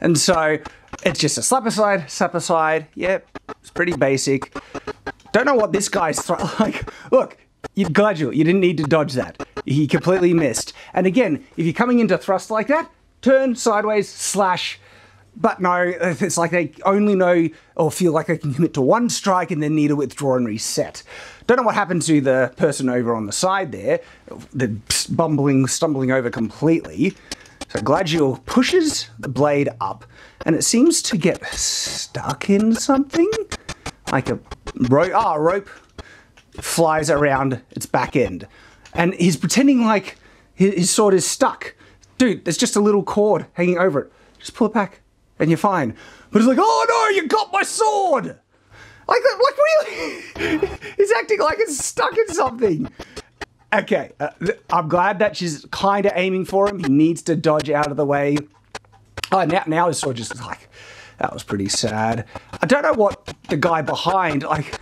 And so it's just a slap aside. Yep, it's pretty basic. Don't know what this guy's like. Look, Galadriel, you didn't need to dodge that. He completely missed. And again, if you're coming into thrust like that, turn sideways, slash. But no, it's like they only know or feel like they can commit to one strike and then need to withdraw and reset. Don't know what happened to the person over on the side there. The stumbling over completely. So Galadriel pushes the blade up and it seems to get stuck in something. Like a rope flies around its back end. And he's pretending like his sword is stuck. Dude, there's just a little cord hanging over it. Just pull it back and you're fine. But he's like, oh no, you got my sword! Like really? He's acting like it's stuck in something. Okay, I'm glad that she's kind of aiming for him. He needs to dodge out of the way. Oh, now his sword just like, that was pretty sad. I don't know what the guy behind, like,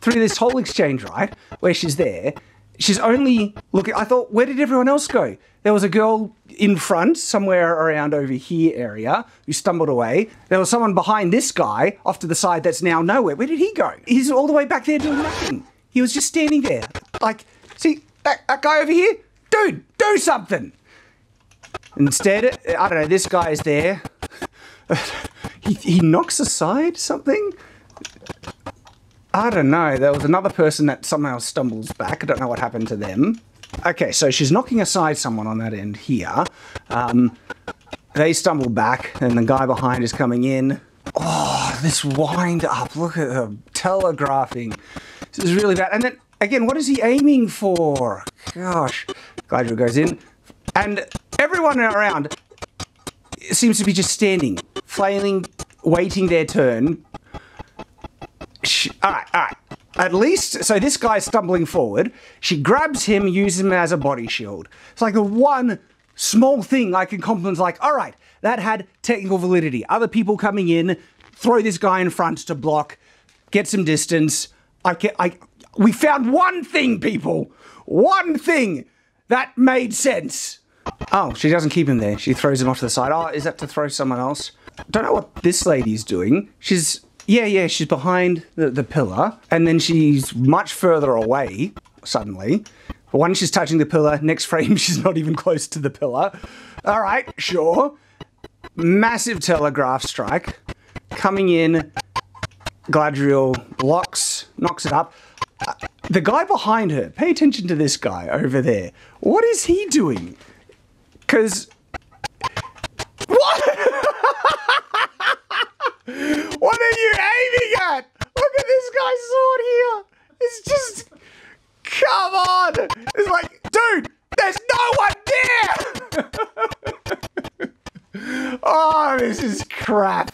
through this whole exchange, right, where she's there, she's only looking, I thought, where did everyone else go? There was a girl in front, somewhere around over here area, who stumbled away. There was someone behind this guy, off to the side, that's now nowhere. Where did he go? He's all the way back there doing nothing. He was just standing there. Like, see, that guy over here? Dude, do something! Instead, I don't know, this guy's there. He knocks aside something? I don't know. There was another person that somehow stumbles back. I don't know what happened to them. Okay, so she's knocking aside someone on that end here. They stumble back, and the guy behind is coming in. Oh, this wind up. Look at the telegraphing. This is really bad. And then, again, what is he aiming for? Gosh. Galadriel goes in. And everyone around seems to be just standing, flailing, waiting their turn. All right. At least, so this guy's stumbling forward. She grabs him, uses him as a body shield. It's like the one small thing I can compliment, like, all right, that had technical validity. Other people coming in, throw this guy in front to block, get some distance. We found one thing, people. One thing that made sense. Oh, she doesn't keep him there. She throws him off to the side. Oh, is that to throw someone else? Don't know what this lady's doing. She's behind the pillar, and then she's much further away, suddenly. Once she's touching the pillar, next frame she's not even close to the pillar. All right, sure. Massive telegraph strike. Coming in, Galadriel blocks, knocks it up. The guy behind her, pay attention to this guy over there. What is he doing? Because... What? What are you aiming at? Look at this guy's sword here. It's just... Come on. It's like, dude, there's no one there. Oh, this is crap.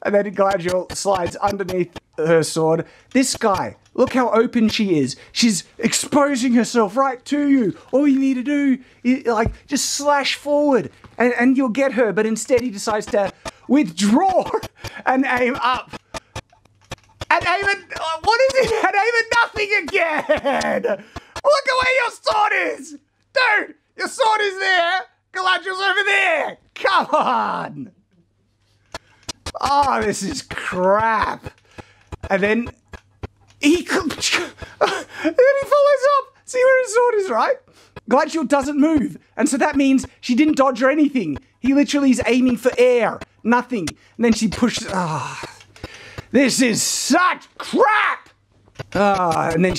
And then Galadriel slides underneath her sword. This guy, look how open she is. She's exposing herself right to you. All you need to do is, like, just slash forward and you'll get her. But instead he decides to withdraw and aim up. And aim at, what is it? And aim at nothing again. Look at where your sword is. Dude, your sword is there. Galadriel's over there. Come on. Oh, this is crap. And then he follows up. See where his sword is, right? Galadriel doesn't move. And so that means she didn't dodge or anything. He literally is aiming for air. Nothing. And then she pushes. This is such crap. And then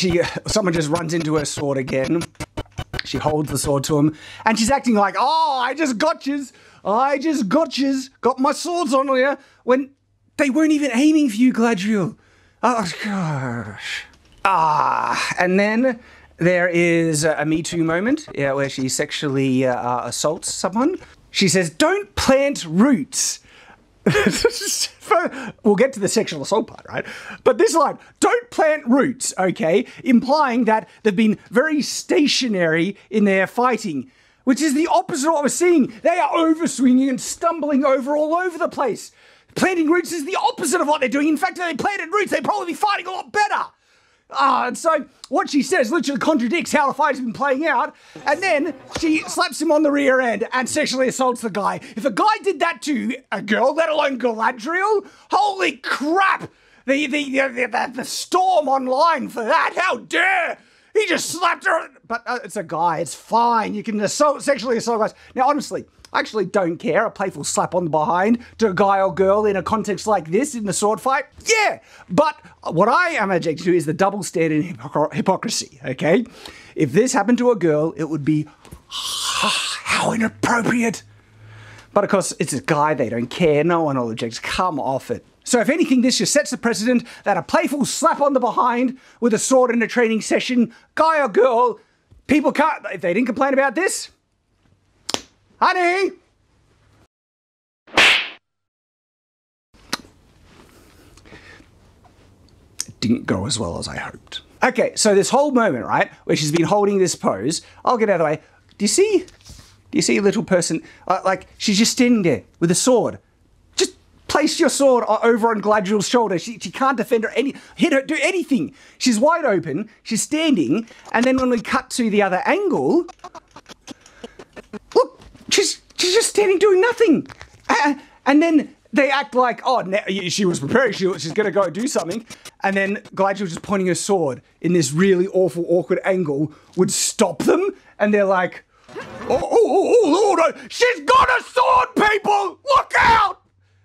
someone just runs into her sword again. She holds the sword to him. And she's acting like, oh, I just got yous. Got my swords on you. When they weren't even aiming for you, Galadriel. Oh, gosh. And then there is a Me Too moment where she sexually assaults someone. She says, don't plant roots. We'll get to the sexual assault part, right? But this line, don't plant roots, okay? Implying that they've been very stationary in their fighting, which is the opposite of what we're seeing. They are overswinging and stumbling over all over the place. Planting roots is the opposite of what they're doing. In fact, if they planted roots, they'd probably be fighting a lot better. And so what she says literally contradicts how the fight's been playing out. And then she slaps him on the rear end and sexually assaults the guy. If a guy did that to a girl, let alone Galadriel, holy crap! The storm online for that, how dare! He just slapped her. But it's a guy, it's fine. You can sexually assault guys. Now, honestly, I actually don't care. A playful slap on the behind to a guy or girl in a context like this, in the sword fight. Yeah, but what I am objecting to is the double standard hypocrisy, okay? If this happened to a girl, it would be, how inappropriate. But of course, it's a guy, they don't care. No one will object. Come off it. So if anything, this just sets the precedent that a playful slap on the behind with a sword in a training session, guy or girl, people can't, if they didn't complain about this, honey! It didn't go as well as I hoped. Okay, so this whole moment, right, where she's been holding this pose, I'll get out of the way. Do you see a little person, like, she's just standing there with a sword. Just place your sword over on Galadriel's shoulder. She can't defend her, hit her, do anything. She's wide open, she's standing, and then when we cut to the other angle, look, she's just standing doing nothing. And then they act like, oh, now, she was preparing, she's going to go do something. And then Galadriel just pointing her sword in this really awful, awkward angle would stop them. And they're like, oh, Lord, she's got a sword, people! Look out!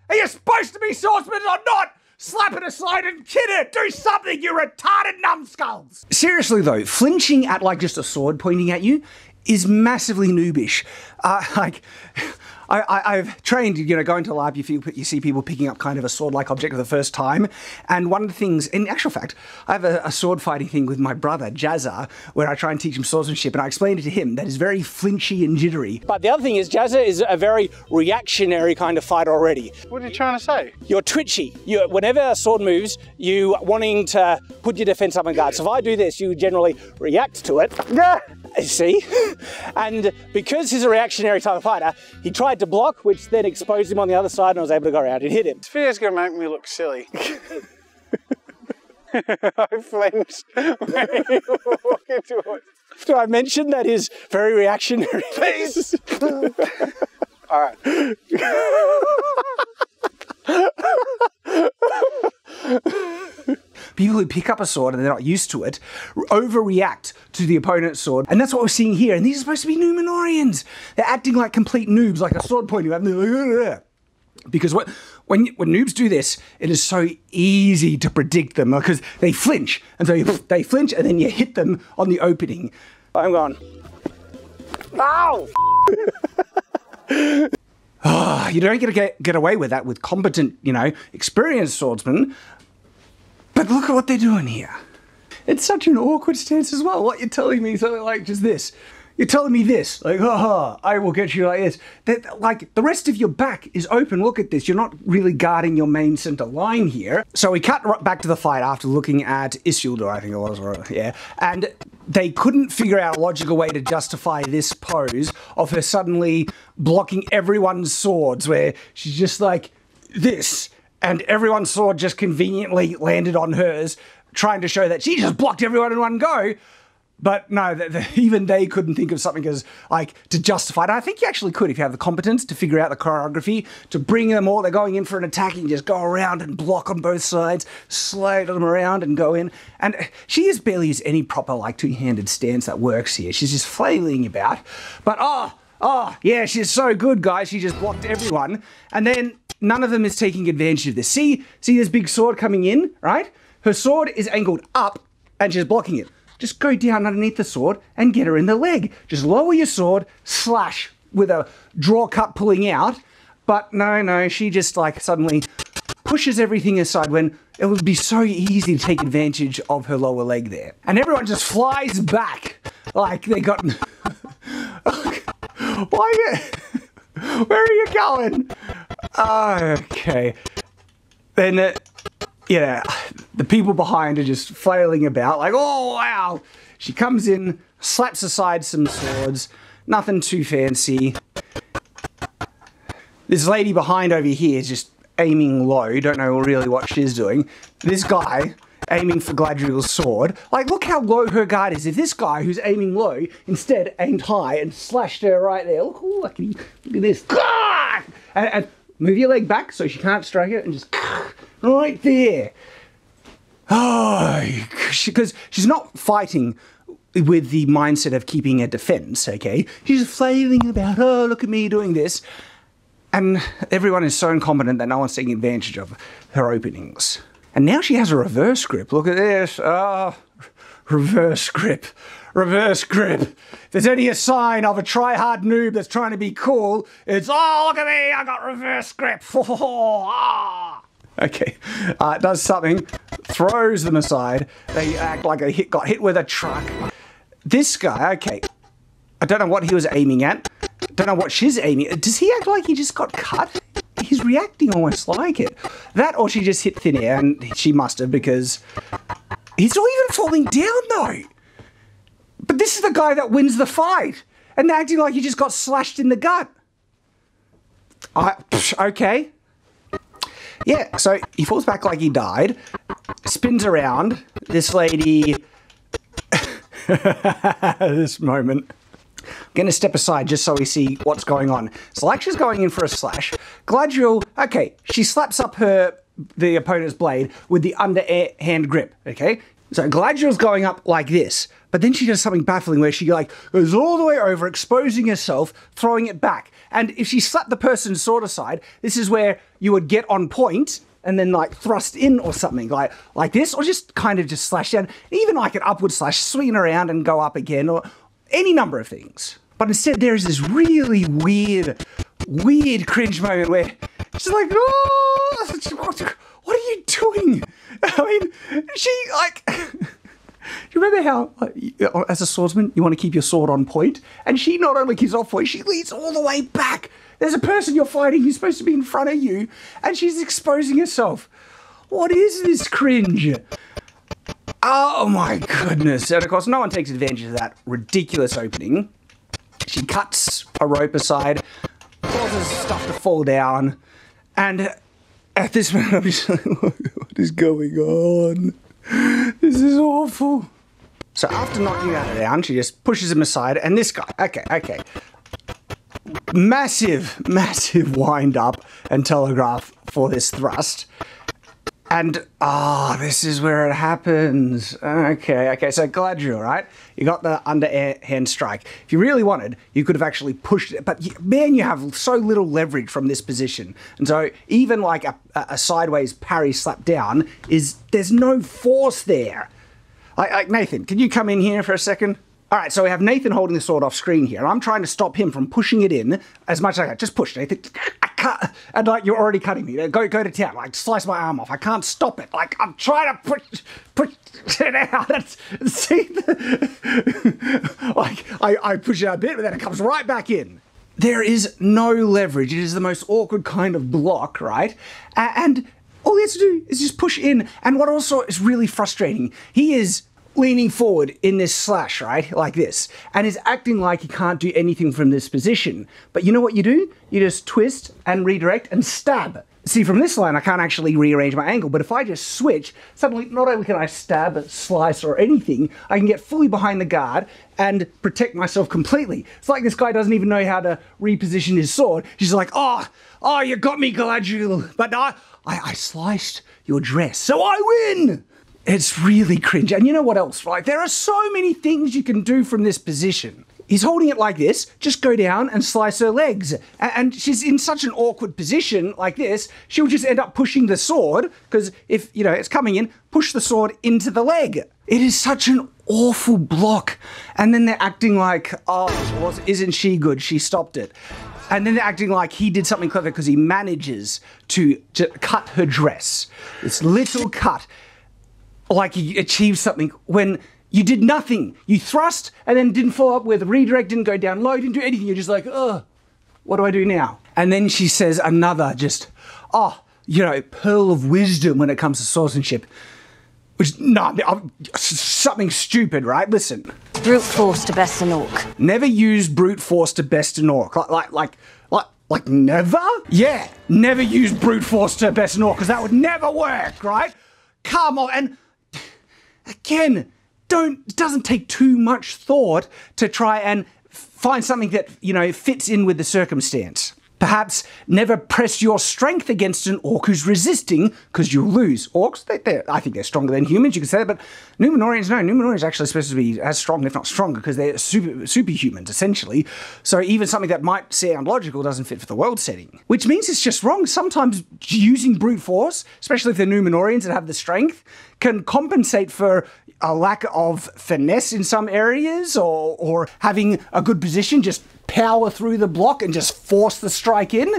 Are you supposed to be swordsmen or not? Slap it aside and kid it! Do something, you retarded numbskulls! Seriously though, flinching at like just a sword pointing at you is massively noobish. I've trained, going to LARP, you see people picking up kind of a sword-like object for the first time. And one of the things, in actual fact, I have a sword fighting thing with my brother, Jazza, where I try and teach him swordsmanship, and I explained it to him that is very flinchy and jittery. But the other thing is, Jazza is a very reactionary kind of fighter already.
What are you trying to say?
You're twitchy. Whenever a sword moves, you wanting to put your defense up on guard. So if I do this, you generally react to it. Yeah. See? And because he's a reactionary type of fighter, he tried to block, which then exposed him on the other side, and I was able to go around and hit him.
This video's gonna make me look silly. I flinched when you walk into it.
Did I mention that he's very reactionary?
Please! Alright.
People who pick up a sword and they're not used to it overreact to the opponent's sword, and that's what we're seeing here. And these are supposed to be Numenorians. They're acting like complete noobs, like a sword pointing at them. Because when noobs do this, it is so easy to predict them because they flinch, and so they flinch, and then you hit them on the opening. I'm going, ow! Oh, you don't get away with that with competent, experienced swordsmen. But look at what they're doing here. It's such an awkward stance as well. What you're telling me, something like just this. You're telling me this, like, haha, I will get you like this. Like, the rest of your back is open. Look at this. You're not really guarding your main center line here. So we cut back to the fight after looking at Isildur, I think it was, yeah. And they couldn't figure out a logical way to justify this pose of her suddenly blocking everyone's swords, where she's just like this, and everyone's sword just conveniently landed on hers, trying to show that she just blocked everyone in one go. But no, even they couldn't think of something as, like, to justify it. I think you actually could if you have the competence to figure out the choreography, to bring them all, they're going in for an attack, and you just go around and block on both sides, slide them around and go in. And she is barely used any proper, like, two-handed stance that works here. She's just flailing about. But, oh, yeah, she's so good, guys. She just blocked everyone. And then none of them is taking advantage of this. See this big sword coming in, right? Her sword is angled up, and she's blocking it. Just go down underneath the sword and get her in the leg. Just lower your sword, slash with a draw cut pulling out. But no, she just like suddenly pushes everything aside when it would be so easy to take advantage of her lower leg there. And everyone just flies back like they got... Where are you going? Okay. Then... yeah, the people behind are just flailing about like, oh, wow. She comes in, slaps aside some swords, nothing too fancy. This lady behind over here is just aiming low, don't know really what she's doing. This guy aiming for Galadriel's sword. Like, look how low her guard is. If this guy who's aiming low instead aimed high and slashed her right there, look at this. And move your leg back so she can't strike it, and just right there. Oh, because she's not fighting with the mindset of keeping a defense, okay? She's flailing about, oh, look at me doing this. And everyone is so incompetent that no one's taking advantage of her openings. And now she has a reverse grip. Look at this. Ah, reverse grip. Reverse grip. If there's any a sign of a try-hard noob that's trying to be cool, it's, oh, look at me, I got reverse grip. Okay, does something, throws them aside. They act like they got hit with a truck. This guy, okay, I don't know what he was aiming at. Don't know what she's aiming at. Does he act like he just got cut? He's reacting almost like it. That or she just hit thin air, and she must have, because he's not even falling down though. But this is the guy that wins the fight, and they're acting like he just got slashed in the gut. Okay. Yeah, so he falls back like he died, spins around. This lady, this moment. I'm going to step aside just so we see what's going on. So like she's going in for a slash. Galadriel, okay, she slaps up the opponent's blade with the underhand grip, okay? So Galadriel's going up like this, but then she does something baffling where she like goes all the way over, exposing herself, throwing it back. And if she slapped the person's sword aside, this is where you would get on point and then like thrust in or something like this, or just kind of just slash down. Even like an upward slash, swing around and go up again, or any number of things. But instead there is this really weird cringe moment where she's like, oh, what are you doing? I mean, she like, you remember how, as a swordsman, you want to keep your sword on point? And she not only keeps off point, she leads all the way back. There's a person you're fighting who's supposed to be in front of you, and she's exposing herself. What is this cringe? Oh my goodness. And of course, no one takes advantage of that ridiculous opening. She cuts a rope aside, causes stuff to fall down, and at this moment I'm just like, what is going on? This is awful. So after knocking that down, she just pushes him aside, and this guy, okay. Massive wind up and telegraph for this thrust. And, this is where it happens. Okay, so Galadriel, right? You got the underhand strike. If you really wanted, you could have actually pushed it. But, man, you have so little leverage from this position. And so even like a sideways parry slap down, there's no force there. Like, Nathan, can you come in here for a second? All right, so we have Nathan holding the sword off screen here. I'm trying to stop him from pushing it in as much as I can. Just push, Nathan. I can't. And like, you're already cutting me. Go to town. Like, slice my arm off. I can't stop it. Like, I'm trying to push it out. See? Like, I push it out a bit, but then it comes right back in. There is no leverage. It is the most awkward kind of block, right? And all he has to do is just push in. And what also is really frustrating, he is leaning forward in this slash, right? Like this. And is acting like he can't do anything from this position. But you know what you do? You just twist and redirect and stab. See, from this line, I can't actually rearrange my angle, but if I just switch, suddenly not only can I stab, slice, or anything, I can get fully behind the guard and protect myself completely. It's like this guy doesn't even know how to reposition his sword. She's like, oh, you got me, Galadriel, but I sliced your dress, so I win! It's really cringe. And you know what else? Like, there are so many things you can do from this position. He's holding it like this, just go down and slice her legs. And she's in such an awkward position like this, she'll just end up pushing the sword, because if, it's coming in, push the sword into the leg. It is such an awful block. And then they're acting like, isn't she good? She stopped it. And then they're acting like he did something clever because he manages to cut her dress. This little cut. Like he achieved something when you did nothing. You thrust and then didn't follow up with redirect, didn't go down low, didn't do anything. You're just like, what do I do now? And then she says another pearl of wisdom when it comes to swordsmanship. Which, something stupid, right? Listen.
Brute force to best an orc.
Never use brute force to best an orc. Like never? Yeah, never use brute force to best an orc, because that would never work, right? Come on, and again, it doesn't take too much thought to try and find something that, fits in with the circumstance. Perhaps never press your strength against an orc who's resisting, because you'll lose. Orcs, I think they're stronger than humans, you could say that, but Numenorians, no. Numenorians are actually supposed to be as strong, if not stronger, because they're superhumans, essentially. So even something that might sound logical doesn't fit for the world setting. Which means it's just wrong. Sometimes using brute force, especially if they're Numenorians that have the strength, can compensate for a lack of finesse in some areas, or having a good position, just power through the block and just force the strike in.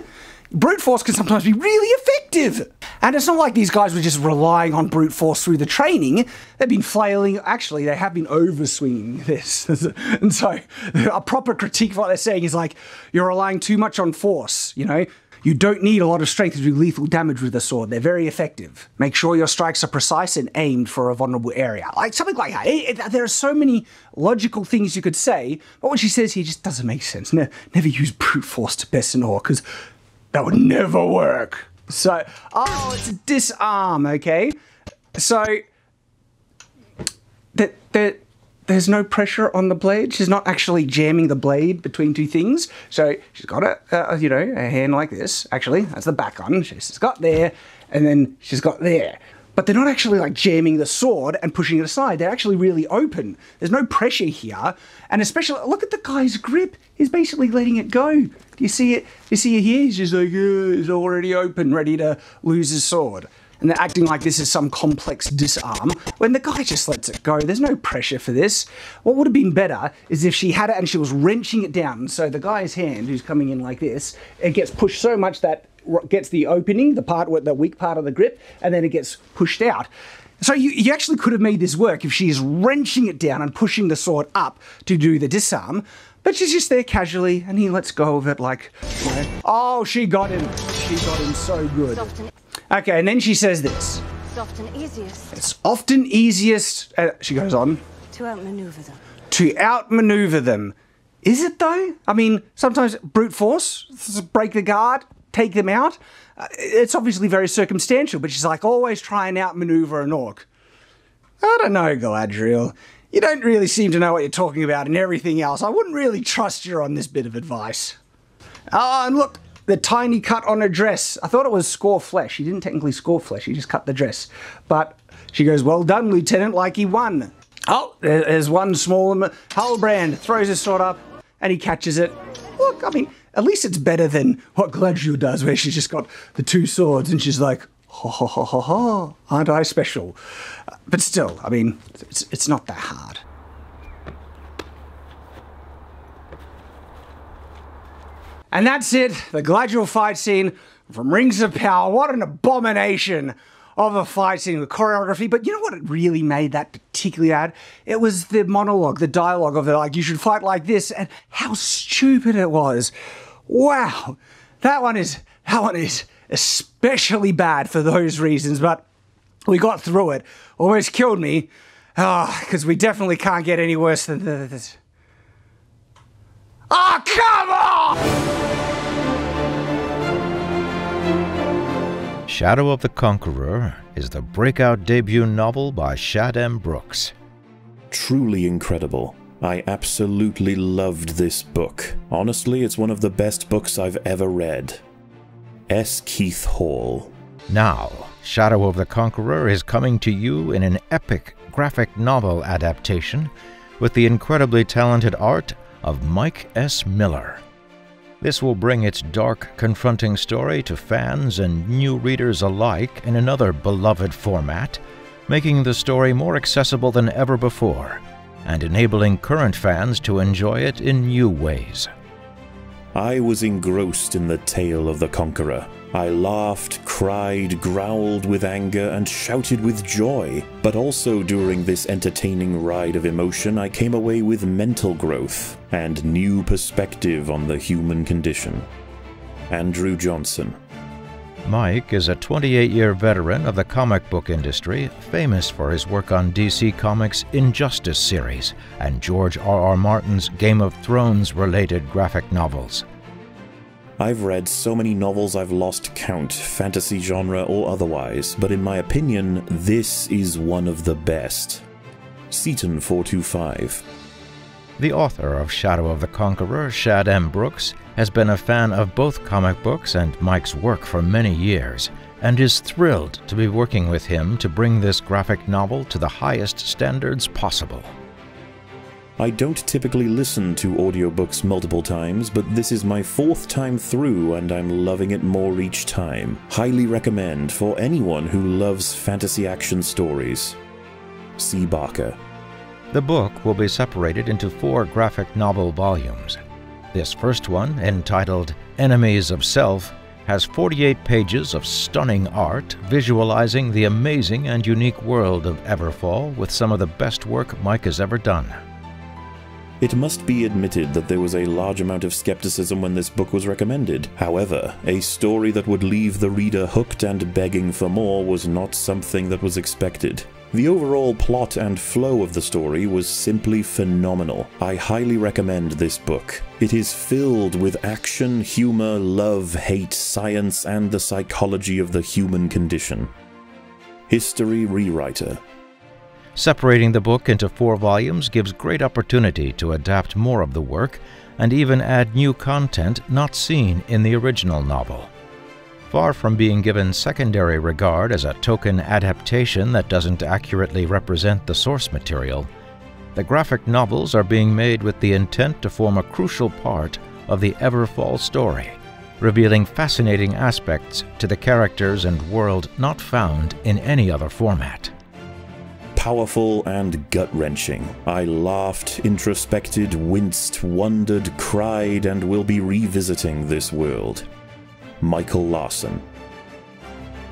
Brute force can sometimes be really effective. And it's not like these guys were just relying on brute force through the training. They've been flailing. Actually, they have been overswinging this. And so a proper critique of what they're saying is like, you're relying too much on force, You don't need a lot of strength to do lethal damage with a sword. They're very effective. Make sure your strikes are precise and aimed for a vulnerable area. Like something like that. There are so many logical things you could say, but what she says here just doesn't make sense. Never use brute force to best an orc, because that would never work. So, it's a disarm, okay? So, there's no pressure on the blade. She's not actually jamming the blade between two things. So she's got a hand like this. Actually, that's the back on. She's got there, and then she's got there. But they're not actually like jamming the sword and pushing it aside. They're actually really open. There's no pressure here. And especially, look at the guy's grip. He's basically letting it go. Do you see it? You see it here? He's just like, he's already open, ready to lose his sword. And they're acting like this is some complex disarm, when the guy just lets it go. There's no pressure for this. What would have been better is if she had it and she was wrenching it down. So the guy's hand, who's coming in like this, it gets pushed so much that gets the opening, the weak part of the grip, and then it gets pushed out. So you actually could have made this work if she's wrenching it down and pushing the sword up to do the disarm. But she's just there casually, and he lets go of it like, oh, she got him. She got him so good. Okay, and then she says this.
It's often easiest.
It's often easiest, she goes on,
to outmaneuver them.
To outmaneuver them. Is it though? I mean, sometimes brute force, break the guard, take them out. It's obviously very circumstantial, but she's like, always try and outmaneuver an orc. I don't know, Galadriel. You don't really seem to know what you're talking about and everything else. I wouldn't really trust you on this bit of advice. Oh, and look, the tiny cut on her dress. I thought it was score flesh. He didn't technically score flesh, he just cut the dress. But she goes, well done, Lieutenant, like he won. Oh, there's one small Halbrand, throws his sword up, and he catches it. Look, I mean, at least it's better than what Galadriel does, where she's just got the two swords, and she's like, ho ho ho ho ho, aren't I special? But still, I mean, it's not that hard. And that's it, the Galadriel fight scene from Rings of Power. What an abomination of a fight scene with choreography. But you know what it really made that particularly bad? It was the monologue, the dialogue of it, like, you should fight like this, and how stupid it was. Wow, that one is especially bad for those reasons, but we got through it. Almost killed me, because we definitely can't get any worse than this. Oh, come on!
Shadow of the Conqueror is the breakout debut novel by Shad M. Brooks.
Truly incredible. I absolutely loved this book. Honestly, it's one of the best books I've ever read. S. Keith Hall.
Now, Shadow of the Conqueror is coming to you in an epic graphic novel adaptation with the incredibly talented art of Mike S. Miller. This will bring its dark, confronting story to fans and new readers alike in another beloved format, making the story more accessible than ever before, and enabling current fans to enjoy it in new ways.
I was engrossed in the tale of the Conqueror. I laughed, cried, growled with anger, and shouted with joy. But also during this entertaining ride of emotion, I came away with mental growth and new perspective on the human condition. Andrew Johnson.
Mike is a 28-year veteran of the comic book industry, famous for his work on DC Comics' Injustice series and George R.R. Martin's Game of Thrones-related graphic novels.
I've read so many novels I've lost count, fantasy genre or otherwise, but in my opinion, this is one of the best. Seaton 425.
The author of Shadow of the Conqueror, Shad M. Brooks, has been a fan of both comic books and Mike's work for many years, and is thrilled to be working with him to bring this graphic novel to the highest standards possible.
I don't typically listen to audiobooks multiple times, but this is my 4th time through and I'm loving it more each time. Highly recommend for anyone who loves fantasy action stories. C. Barker.
The book will be separated into 4 graphic novel volumes. This first one, entitled Enemies of Self, has 48 pages of stunning art visualizing the amazing and unique world of Everfall with some of the best work Mike has ever done.
It must be admitted that there was a large amount of skepticism when this book was recommended. However, a story that would leave the reader hooked and begging for more was not something that was expected. The overall plot and flow of the story was simply phenomenal. I highly recommend this book. It is filled with action, humor, love, hate, science, and the psychology of the human condition. History Rewriter.
Separating the book into 4 volumes gives great opportunity to adapt more of the work and even add new content not seen in the original novel. Far from being given secondary regard as a token adaptation that doesn't accurately represent the source material, the graphic novels are being made with the intent to form a crucial part of the Everfall story, revealing fascinating aspects to the characters and world not found in any other format.
Powerful and gut-wrenching. I laughed, introspected, winced, wondered, cried, and will be revisiting this world. Michael Larson.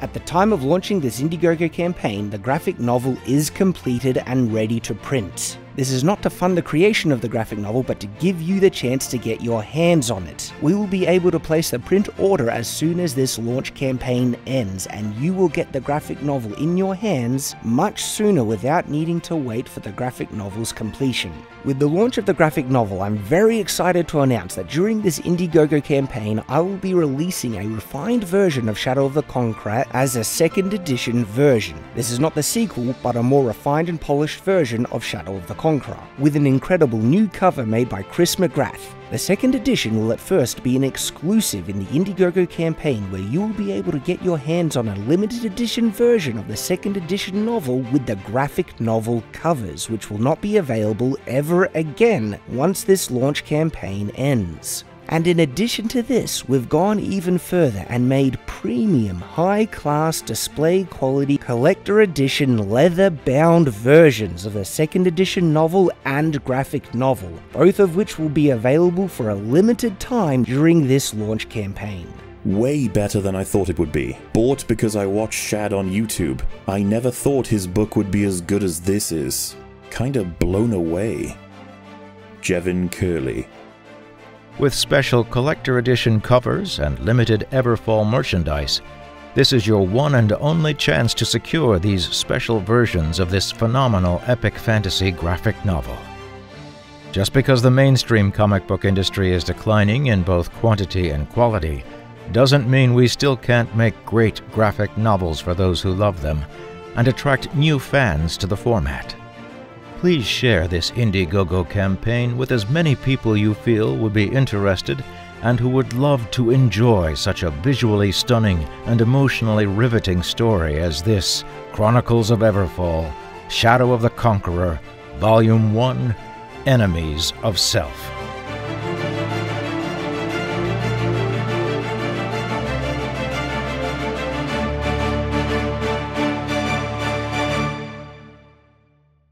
At the time of launching this Indiegogo campaign, the graphic novel is completed and ready to print. This is not to fund the creation of the graphic novel, but to give you the chance to get your hands on it. We will be able to place the print order as soon as this launch campaign ends, and you will get the graphic novel in your hands much sooner without needing to wait for the graphic novel's completion. With the launch of the graphic novel, I'm very excited to announce that during this Indiegogo campaign, I will be releasing a refined version of Shadow of the Conqueror as a 2nd edition version. This is not the sequel, but a more refined and polished version of Shadow of the Conqueror, with an incredible new cover made by Chris McGrath. The 2nd edition will at first be an exclusive in the Indiegogo campaign, where you will be able to get your hands on a limited edition version of the 2nd edition novel with the graphic novel covers, which will not be available ever again once this launch campaign ends. And in addition to this, we've gone even further and made premium, high-class, display-quality, collector edition, leather-bound versions of the 2nd edition novel and graphic novel, both of which will be available for a limited time during this launch campaign.
Way better than I thought it would be. Bought because I watched Shad on YouTube. I never thought his book would be as good as this is. Kinda blown away. Jevin Curley.
With special collector edition covers and limited Everfall merchandise, this is your one and only chance to secure these special versions of this phenomenal epic fantasy graphic novel. Just because the mainstream comic book industry is declining in both quantity and quality, doesn't mean we still can't make great graphic novels for those who love them and attract new fans to the format. Please share this Indiegogo campaign with as many people you feel would be interested and who would love to enjoy such a visually stunning and emotionally riveting story as this Chronicles of Everfall, Shadow of the Conqueror, Volume 1, Enemies of Self.